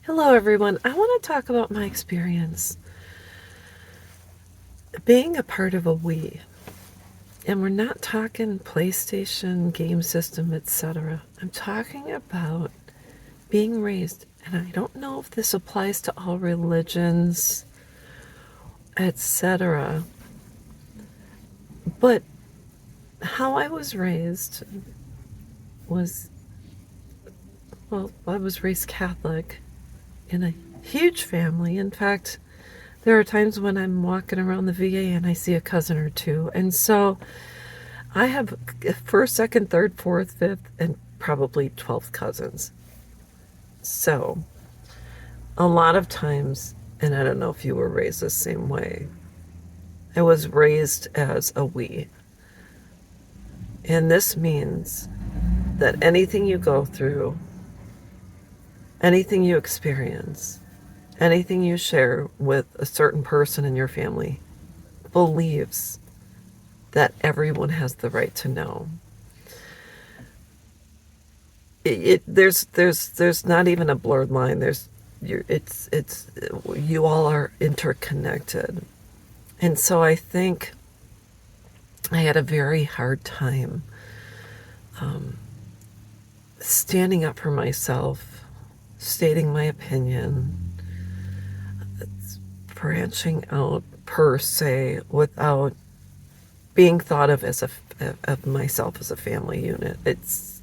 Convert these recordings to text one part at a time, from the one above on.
Hello, everyone. I want to talk about my experience being a part of a Wii. And we're not talking PlayStation, game system, etc. I'm talking about being raised, and I don't know if this applies to all religions, etc. But how I was raised was, well, I was raised Catholic in a huge family. In fact, there are times when I'm walking around the VA and I see a cousin or two. And so I have first, second, third, fourth, fifth, and probably 12th cousins. So a lot of times, and I don't know if you were raised the same way, I was raised as a we. And this means that anything you go through, anything you experience, anything you share with a certain person in your family believes that everyone has the right to know. There's not even a blurred line. It's you all are interconnected. And so I think I had a very hard time standing up for myself, stating my opinion, branching out per se without being thought of as of myself as a family unit. It's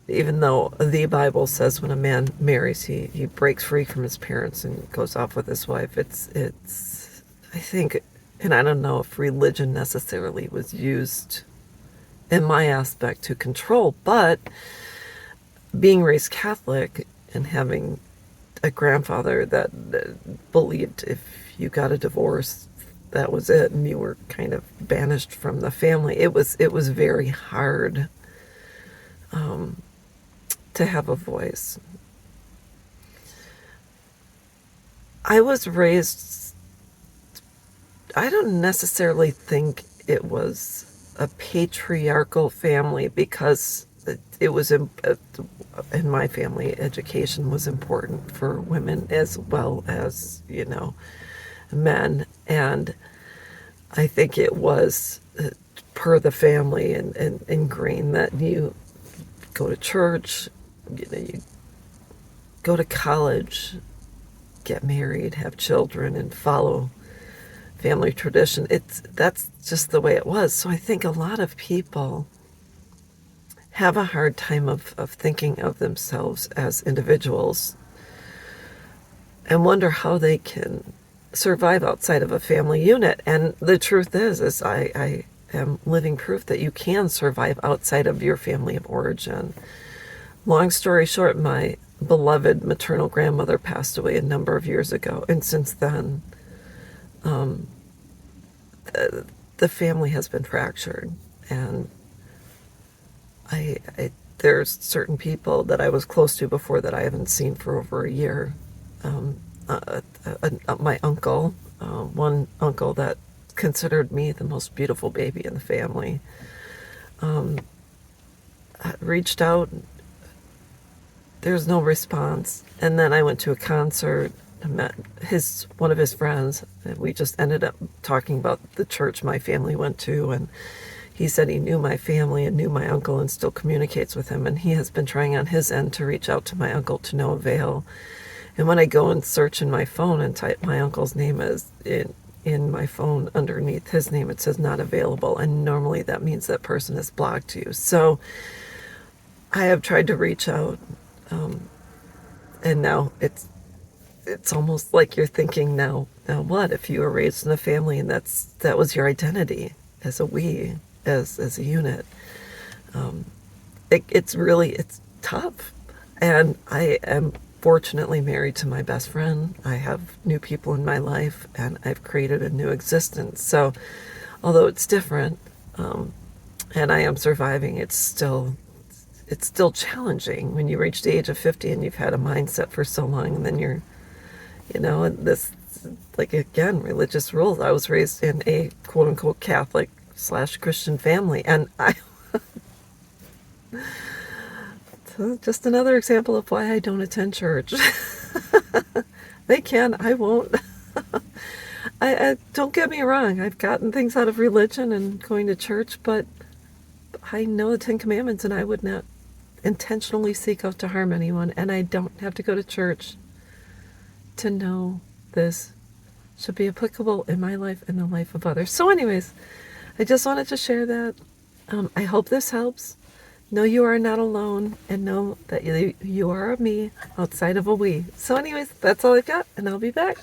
even though the Bible says when a man marries, he breaks free from his parents and goes off with his wife. I think, and I don't know if religion necessarily was used in my aspect to control, but being raised Catholic and having a grandfather that believed if you got a divorce, that was it, and you were kind of banished from the family. It was very hard to have a voice. I was raised, I don't necessarily think it was a patriarchal family because it was in my family, education was important for women as well as, men. And I think it was per the family and ingrained that you go to church, you go to college, get married, have children, and follow family tradition. That's just the way it was. So I think a lot of people have a hard time of thinking of themselves as individuals and wonder how they can survive outside of a family unit. And the truth is I am living proof that you can survive outside of your family of origin. Long story short, my beloved maternal grandmother passed away a number of years ago, and since then, the family has been fractured. And there's certain people that I was close to before that I haven't seen for over a year. My uncle, one uncle that considered me the most beautiful baby in the family, reached out. There's no response. And then I went to a concert. I met one of his friends, and we just ended up talking about the church my family went to, and he said he knew my family and knew my uncle and still communicates with him, and he has been trying on his end to reach out to my uncle to no avail. And when I go and search in my phone and type my uncle's name as in my phone underneath his name, it says not available, and normally that means that person has blocked you. So I have tried to reach out, and now it's almost like you're thinking, now what if you were raised in a family and that was your identity as a we, as a unit. It's tough. And I am fortunately married to my best friend. I have new people in my life, and I've created a new existence. So although it's different, and I am surviving, it's still challenging when you reach the age of 50 and you've had a mindset for so long, and then you're, this, like, again, religious rules. I was raised in a quote unquote Catholic / Christian family, and So just another example of why I don't attend church. They can, I won't. I don't get me wrong, I've gotten things out of religion and going to church, but I know the Ten Commandments and I would not intentionally seek out to harm anyone, and I don't have to go to church to know this should be applicable in my life and the life of others. So anyways, I just wanted to share that. I hope this helps. Know you are not alone, and know that you are a me outside of a we. So anyways, that's all I've got, and I'll be back.